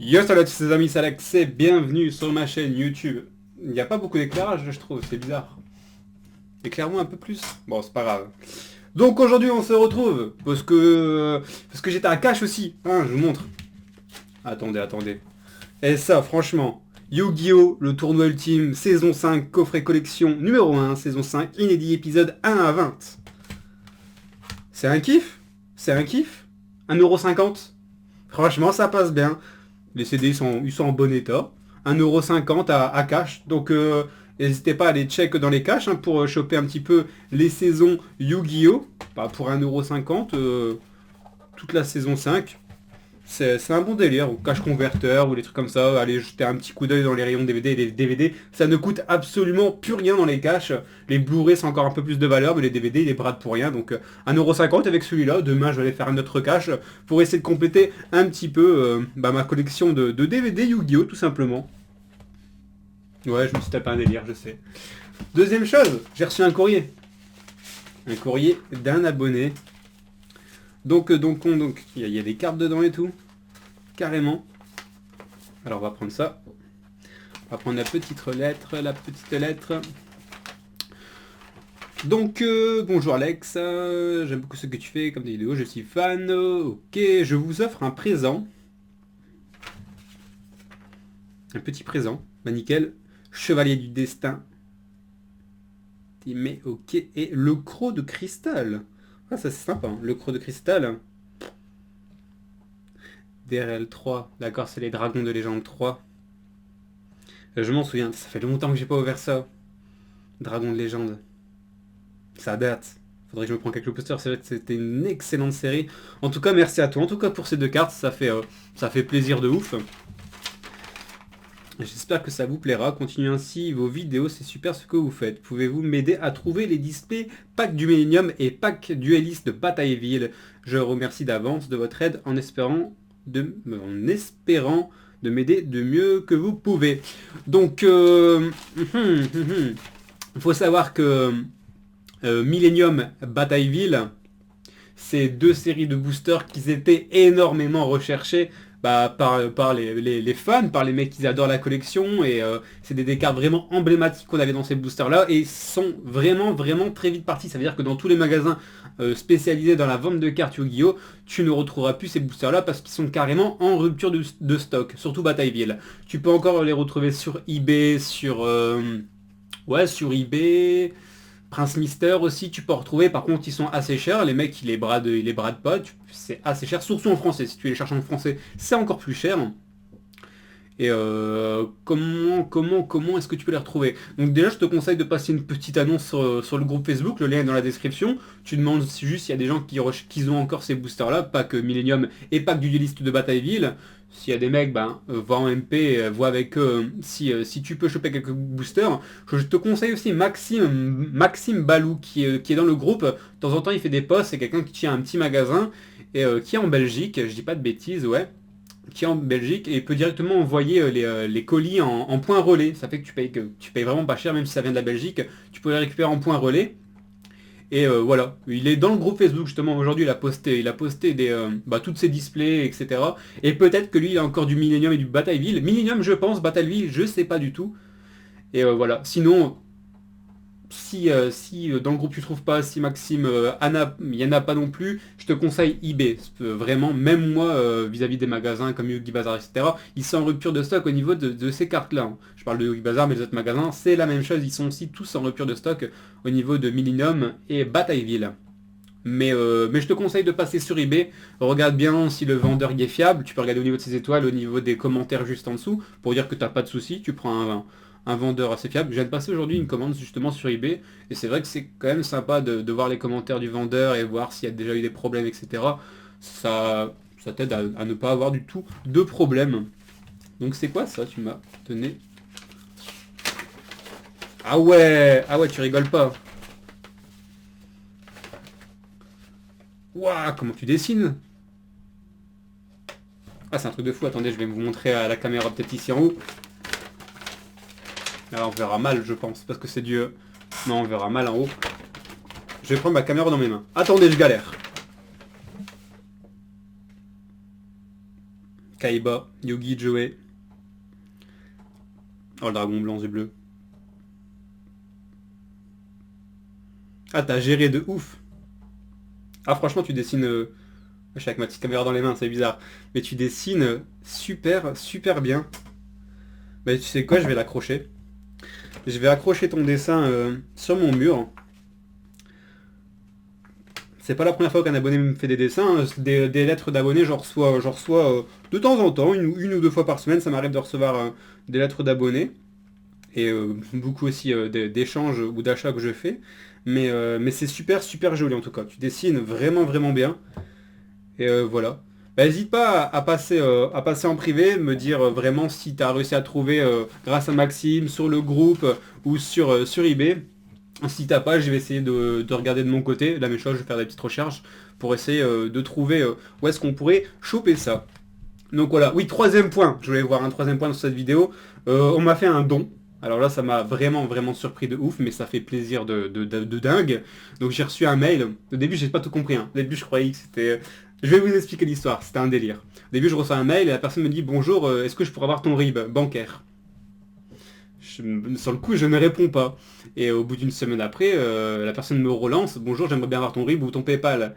Yo salut à tous les amis, c'est Alex et bienvenue sur ma chaîne YouTube. Il n'y a pas beaucoup d'éclairage je trouve, c'est bizarre. Éclaire-moi un peu plus. Bon c'est pas grave. Donc aujourd'hui on se retrouve parce que j'étais à cash aussi. Hein, je vous montre. Attendez. Et ça franchement, Yu-Gi-Oh! Le tournoi ultime, saison 5, coffret collection numéro 1, saison 5, inédit épisode 1 à 20. C'est un kiff. C'est un kiff. 1,50€. Franchement ça passe bien. Les CD ils sont en bon état. 1,50€ à cash. Donc n'hésitez pas à aller check dans les caches pour choper un petit peu les saisons Yu-Gi-Oh! Bah, pour 1,50€, toute la saison 5. C'est un bon délire. Ou cache converteur ou des trucs comme ça. Allez jeter un petit coup d'œil dans les rayons DVD et les DVD. Ça ne coûte absolument plus rien dans les caches. Les Blu-ray c'est encore un peu plus de valeur, mais les DVD ils les bradent pour rien. Donc 1,50€ avec celui-là. Demain je vais aller faire un autre cache pour essayer de compléter un petit peu ma collection de DVD Yu-Gi-Oh! Tout simplement. Ouais, je me suis tapé un délire, je sais. Deuxième chose, j'ai reçu un courrier. Un courrier d'un abonné. Donc, il y a des cartes dedans et tout. Carrément. Alors, on va prendre ça. On va prendre la petite lettre. Donc, bonjour Alex. J'aime beaucoup ce que tu fais comme des vidéos, je suis fan. Ok, je vous offre un présent. Un petit présent. Bah, nickel. Chevalier du destin. Mais ok. Et le croc de cristal. Ah, ça c'est sympa, hein. Le croc de cristal. DRL3. D'accord, c'est les dragons de légende 3. Je m'en souviens, ça fait longtemps que j'ai pas ouvert ça. Dragon de légende. Ça date. Faudrait que je me prenne quelques posters, c'est vrai que c'était une excellente série. En tout cas, merci à toi. En tout cas, pour ces deux cartes, ça fait plaisir de ouf. J'espère que ça vous plaira. Continuez ainsi vos vidéos, c'est super ce que vous faites. Pouvez-vous m'aider à trouver les displays pack du Millennium et pack dueliste de Batailleville? Je remercie d'avance de votre aide en espérant de m'aider de mieux que vous pouvez. Donc, il faut savoir que Millennium Batailleville, c'est deux séries de boosters qui étaient énormément recherchées par les fans, par les mecs qui adorent la collection, et c'est des cartes vraiment emblématiques qu'on avait dans ces boosters là, et sont vraiment très vite partis. Ça veut dire que dans tous les magasins spécialisés dans la vente de cartes Yu-Gi-Oh! Tu ne retrouveras plus ces boosters là parce qu'ils sont carrément en rupture de stock, surtout Batailleville. Tu peux encore les retrouver sur eBay, sur eBay. Prince Mister aussi, tu peux en retrouver. Par contre, ils sont assez chers. Les mecs, ils les bradent pas. C'est assez cher, surtout en français. Si tu les cherches en français, c'est encore plus cher. Et comment est-ce que tu peux les retrouver? Donc déjà, je te conseille de passer une petite annonce sur le groupe Facebook. Le lien est dans la description. Tu demandes juste s'il y a des gens qui ont encore ces boosters-là, pas que Millennium et pas que du dueliste de Batailleville. S'il y a des mecs, va en MP, vois avec eux si tu peux choper quelques boosters. Je te conseille aussi Maxime Balou qui est dans le groupe. De temps en temps, il fait des posts. C'est quelqu'un qui tient un petit magasin et qui est en Belgique. Je dis pas de bêtises, ouais, qui est en Belgique et peut directement envoyer les colis en point relais. Ça fait que tu payes vraiment pas cher, même si ça vient de la Belgique. Tu peux les récupérer en point relais. Et voilà, il est dans le groupe Facebook justement. Aujourd'hui, il a posté toutes ses displays, etc. Et peut-être que lui, il a encore du Millennium et du Batailleville. Millennium, je pense, Batailleville, je sais pas du tout. Et voilà. Sinon, si dans le groupe tu trouves pas, si Maxime, Anna, il n'y en a pas non plus, je te conseille eBay. Vraiment, même moi, vis-à-vis des magasins comme Yogi Bazaar, etc., ils sont en rupture de stock au niveau de ces cartes-là, hein. Je parle de Yogi Bazaar, mais les autres magasins, c'est la même chose. Ils sont aussi tous en rupture de stock au niveau de Millennium et Batailleville. Mais je te conseille de passer sur eBay. Regarde bien si le vendeur y est fiable. Tu peux regarder au niveau de ses étoiles, au niveau des commentaires juste en dessous, pour dire que t'as pas de soucis. Tu prends un vendeur assez fiable. Je viens de passer aujourd'hui une commande justement sur eBay. Et c'est vrai que c'est quand même sympa de voir les commentaires du vendeur et voir s'il y a déjà eu des problèmes, etc. Ça t'aide à ne pas avoir du tout de problème. Donc c'est quoi ça, tu m'as donné? Ah ouais, tu rigoles pas. Waouh, comment tu dessines? Ah, c'est un truc de fou. Attendez, je vais vous montrer à la caméra peut-être ici en haut. Là, on verra mal, je pense, parce que c'est du... Non, on verra mal en haut. Je vais prendre ma caméra dans mes mains. Attendez, je galère. Kaiba, Yugi, Joey. Oh, le dragon blanc, yeux bleus. Ah, t'as géré de ouf. Ah, franchement, tu dessines... Je suis avec ma petite caméra dans les mains, c'est bizarre. Mais tu dessines super, super bien. Bah, tu sais quoi, je vais l'accrocher. Je vais accrocher ton dessin sur mon mur. C'est pas la première fois qu'un abonné me fait des dessins. Des lettres d'abonnés, j'en reçois de temps en temps, une ou deux fois par semaine. Ça m'arrive de recevoir des lettres d'abonnés. Et beaucoup aussi d'échanges ou d'achats que je fais. Mais c'est super, super joli en tout cas. Tu dessines vraiment, vraiment bien. Et voilà. Bah, n'hésite pas à passer en privé, me dire vraiment si tu as réussi à trouver grâce à Maxime sur le groupe ou sur eBay. Si t'as pas, je vais essayer de regarder de mon côté. La même chose, je vais faire des petites recherches pour essayer de trouver où est-ce qu'on pourrait choper ça. Donc voilà, oui, troisième point. Je voulais voir un troisième point dans cette vidéo. On m'a fait un don. Alors là, ça m'a vraiment, vraiment surpris de ouf, mais ça fait plaisir de dingue. Donc j'ai reçu un mail. Au début, j'ai pas tout compris. Au début, je croyais que c'était... Je vais vous expliquer l'histoire, c'était un délire. Au début, je reçois un mail et la personne me dit «Bonjour, est-ce que je pourrais avoir ton RIB bancaire?» Sur le coup, je ne réponds pas. Et au bout d'une semaine après, la personne me relance «Bonjour, j'aimerais bien avoir ton RIB ou ton PayPal».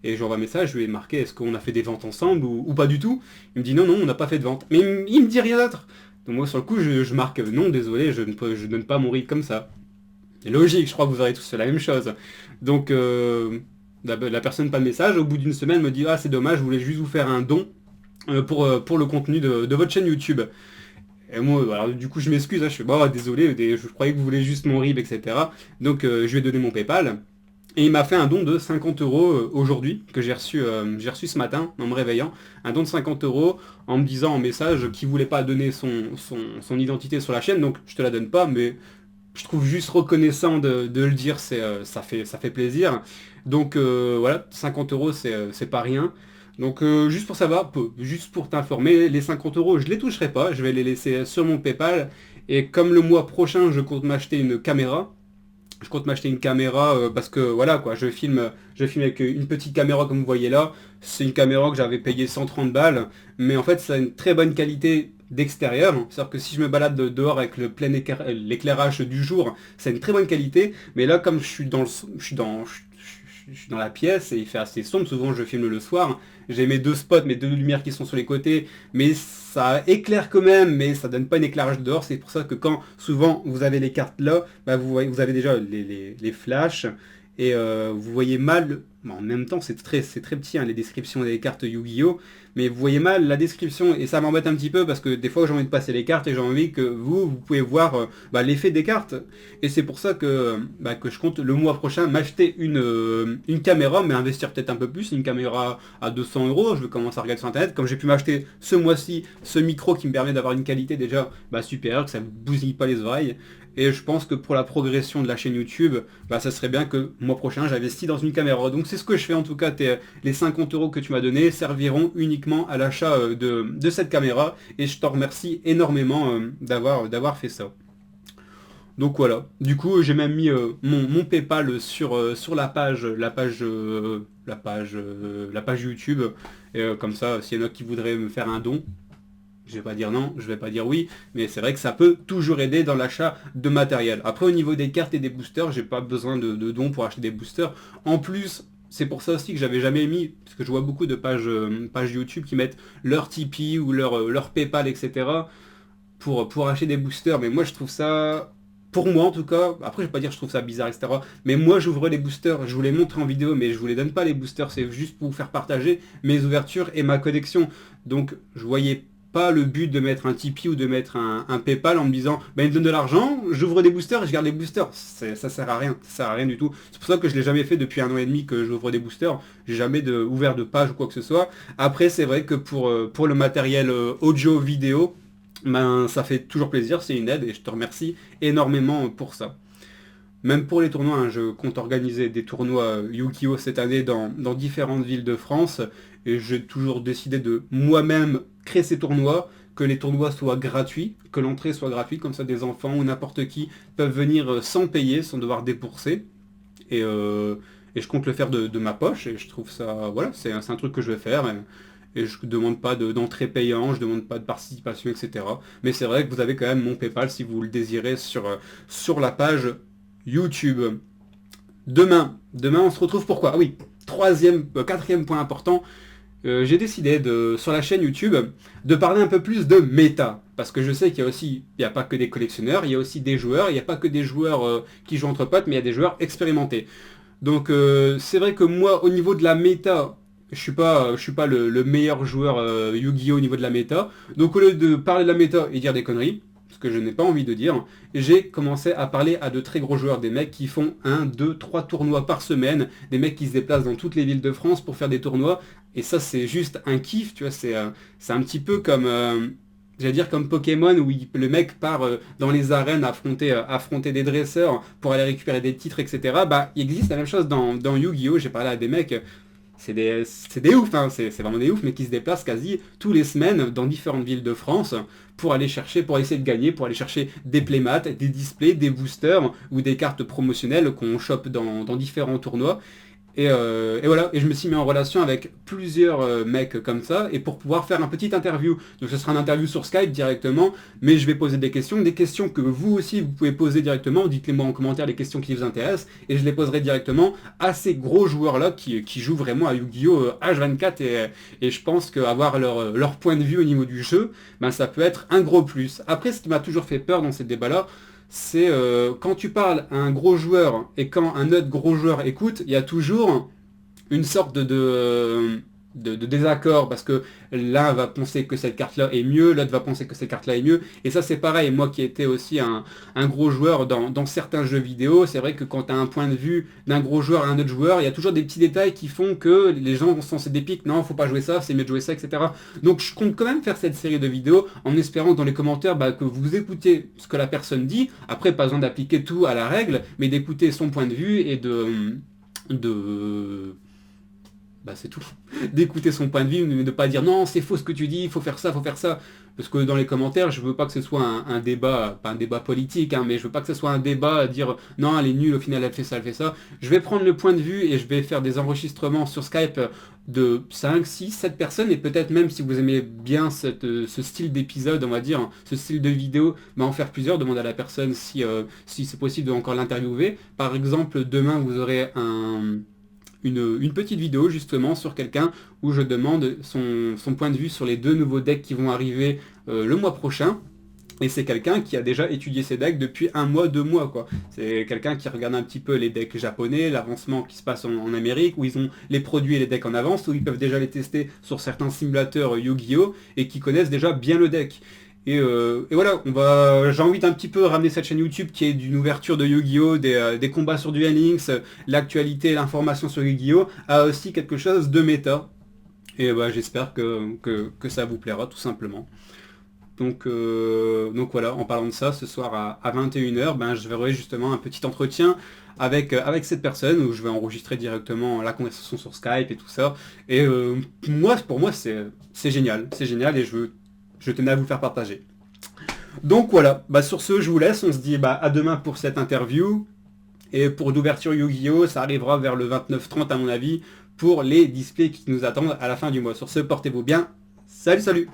Et j'envoie un message, je lui ai marqué «Est-ce qu'on a fait des ventes ensemble ou pas du tout?» Il me dit «Non, non, on n'a pas fait de vente». Mais il me dit rien d'autre. Donc moi, sur le coup, je marque «Non, désolé, je donne pas mon RIB comme ça». C'est logique, je crois que vous aurez tous fait la même chose. Donc, la personne pas de message, au bout d'une semaine, me dit «Ah, c'est dommage, je voulais juste vous faire un don pour le contenu de votre chaîne YouTube». Et moi, alors, du coup, je m'excuse, je fais «Bah, désolé, je croyais que vous voulez juste mon RIB, etc.» Donc, je lui ai donné mon PayPal. Et il m'a fait un don de 50 euros aujourd'hui, que j'ai reçu ce matin en me réveillant. Un don de 50 euros en me disant en message qu'il voulait pas donner son identité sur la chaîne, donc je te la donne pas, mais je trouve juste reconnaissant de le dire, ça fait plaisir. Donc voilà, 50 euros c'est pas rien. Donc juste pour savoir, juste pour t'informer, les 50 euros je les toucherai pas, je vais les laisser sur mon PayPal. Et comme le mois prochain je compte m'acheter une caméra, parce que voilà quoi, je filme avec une petite caméra comme vous voyez là. C'est une caméra que j'avais payé 130 balles, mais en fait ça a une très bonne qualité d'extérieur. C'est-à-dire que si je me balade dehors avec le plein l'éclairage du jour, c'est une très bonne qualité. Mais là comme je suis dans la pièce et il fait assez sombre, souvent je filme le soir. J'ai mes deux spots, mes deux lumières qui sont sur les côtés, mais ça éclaire quand même, mais ça donne pas un éclairage dehors. C'est pour ça que quand souvent vous avez les cartes là, bah, vous avez déjà les flashs et vous voyez mal. Bon, en même temps, c'est très petit hein, les descriptions des cartes Yu-Gi-Oh! Mais vous voyez mal la description et ça m'embête un petit peu parce que des fois j'ai envie de passer les cartes et j'ai envie que vous pouvez voir l'effet des cartes. Et c'est pour ça que je compte le mois prochain m'acheter une caméra, mais investir peut-être un peu plus, une caméra à 200 euros. Je vais commencer à regarder sur internet. Comme j'ai pu m'acheter ce mois-ci ce micro qui me permet d'avoir une qualité déjà supérieure, que ça ne bousille pas les oreilles. Et je pense que pour la progression de la chaîne YouTube, ça serait bien que le mois prochain j'investis dans une caméra. Donc c'est ce que je fais en tout cas. Les 50 euros que tu m'as donné serviront uniquement à l'achat de cette caméra. Et je t'en remercie énormément d'avoir fait ça. Donc voilà. Du coup j'ai même mis mon PayPal sur la page YouTube. Et comme ça, s'il y en a qui voudraient me faire un don, je vais pas dire non, je vais pas dire oui, mais c'est vrai que ça peut toujours aider dans l'achat de matériel. Après au niveau des cartes et des boosters, j'ai pas besoin de dons pour acheter des boosters. En plus, c'est pour ça aussi que j'avais jamais mis, parce que je vois beaucoup de pages YouTube qui mettent leur Tipeee ou leur PayPal, etc. pour acheter des boosters. Mais moi je trouve ça, pour moi en tout cas, après je vais pas dire que je trouve ça bizarre, etc. Mais moi j'ouvre les boosters, je vous les montre en vidéo, mais je vous les donne pas les boosters, c'est juste pour vous faire partager mes ouvertures et ma collection. Donc je voyais pas le but de mettre un Tipeee ou de mettre un PayPal en me disant il me donne de l'argent, j'ouvre des boosters et je garde les boosters. Ça sert à rien, ça sert à rien du tout. C'est pour ça que je l'ai jamais fait depuis 1 an et demi que j'ouvre des boosters. J'ai jamais ouvert de page ou quoi que ce soit. Après c'est vrai que pour le matériel audio vidéo, ça fait toujours plaisir, c'est une aide et je te remercie énormément pour ça. Même pour les tournois, hein, je compte organiser des tournois Yu-Gi-Oh! Cette année dans différentes villes de France. Et j'ai toujours décidé de moi-même créer ces tournois, que les tournois soient gratuits, que l'entrée soit gratuite, comme ça des enfants ou n'importe qui peuvent venir sans payer, sans devoir débourser. Et je compte le faire de ma poche et je trouve ça, voilà, c'est un truc que je vais faire. et je ne demande pas d'entrée payant, je ne demande pas de participation, etc. Mais c'est vrai que vous avez quand même mon PayPal si vous le désirez sur la page YouTube. Demain on se retrouve pourquoi? Ah oui, quatrième point important, j'ai décidé sur la chaîne YouTube de parler un peu plus de méta. Parce que je sais qu'il n'y a pas que des collectionneurs, il y a aussi des joueurs, il n'y a pas que des joueurs qui jouent entre potes, mais il y a des joueurs expérimentés. Donc c'est vrai que moi, au niveau de la méta, je suis pas le meilleur joueur Yu-Gi-Oh au niveau de la méta. Donc au lieu de parler de la méta et dire des conneries, ce que je n'ai pas envie de dire, j'ai commencé à parler à de très gros joueurs, des mecs qui font 1, 2, 3 tournois par semaine, des mecs qui se déplacent dans toutes les villes de France pour faire des tournois, et ça c'est juste un kiff, tu vois, c'est un petit peu comme... j'allais dire comme Pokémon où le mec part dans les arènes affronter des dresseurs pour aller récupérer des titres, etc. Bah, il existe la même chose dans Yu-Gi-Oh! J'ai parlé à des mecs, c'est des oufs, hein, c'est vraiment des oufs, mais qui se déplacent quasi tous les semaines dans différentes villes de France pour essayer de gagner, pour aller chercher des playmats, des displays, des boosters ou des cartes promotionnelles qu'on chope dans différents tournois. Et voilà, et je me suis mis en relation avec plusieurs mecs comme ça, et pour pouvoir faire un petit interview. Donc ce sera une interview sur Skype directement, mais je vais poser des questions que vous aussi vous pouvez poser directement. Dites-les moi en commentaire les questions qui vous intéressent, et je les poserai directement à ces gros joueurs-là qui jouent vraiment à Yu-Gi-Oh! H24, et je pense qu'avoir leur point de vue au niveau du jeu, ben, ça peut être un gros plus. Après, ce qui m'a toujours fait peur dans ces débats-là, c'est quand tu parles à un gros joueur et quand un autre gros joueur écoute, il y a toujours une sorte de désaccord parce que l'un va penser que cette carte-là est mieux, l'autre va penser que cette carte-là est mieux. Et ça c'est pareil, moi qui étais aussi un gros joueur dans certains jeux vidéo, c'est vrai que quand tu as un point de vue d'un gros joueur à un autre joueur, il y a toujours des petits détails qui font que les gens vont se lancer des pics, non, faut pas jouer ça, c'est mieux de jouer ça, etc. Donc je compte quand même faire cette série de vidéos en espérant dans les commentaires que vous écoutez ce que la personne dit. Après, pas besoin d'appliquer tout à la règle, mais d'écouter son point de vue et de bah c'est tout. D'écouter son point de vue, mais de pas dire non, c'est faux ce que tu dis, il faut faire ça, faut faire ça. Parce que dans les commentaires, je veux pas que ce soit un débat, pas un débat politique, hein, mais je veux pas que ce soit un débat à dire non, elle est nulle, au final elle fait ça, elle fait ça. Je vais prendre le point de vue et je vais faire des enregistrements sur Skype de 5, 6, 7 personnes, et peut-être même si vous aimez bien ce style d'épisode, on va dire, ce style de vidéo, en faire plusieurs, demandez à la personne si c'est possible de encore l'interviewer. Par exemple, demain vous aurez une petite vidéo justement sur quelqu'un où je demande son point de vue sur les 2 nouveaux decks qui vont arriver le mois prochain. Et c'est quelqu'un qui a déjà étudié ces decks depuis 1 mois, 2 mois, quoi. C'est quelqu'un qui regarde un petit peu les decks japonais, l'avancement qui se passe en Amérique, où ils ont les produits et les decks en avance, où ils peuvent déjà les tester sur certains simulateurs Yu-Gi-Oh! Et qui connaissent déjà bien le deck. Et voilà, j'ai envie d'un petit peu ramener cette chaîne YouTube qui est d'une ouverture de Yu-Gi-Oh!, des combats sur Duel Links, l'actualité, l'information sur Yu-Gi-Oh!, à aussi quelque chose de méta. Et bah, j'espère que ça vous plaira tout simplement. Donc voilà, en parlant de ça, ce soir à 21 h, ben, je verrai justement un petit entretien avec cette personne où je vais enregistrer directement la conversation sur Skype et tout ça. Et pour moi, c'est génial, et je tenais à vous le faire partager. Donc voilà, bah, sur ce, je vous laisse, on se dit à demain pour cette interview. Et pour l'ouverture Yu-Gi-Oh! Ça arrivera vers le 29-30 à mon avis, pour les displays qui nous attendent à la fin du mois. Sur ce, portez-vous bien. Salut, salut!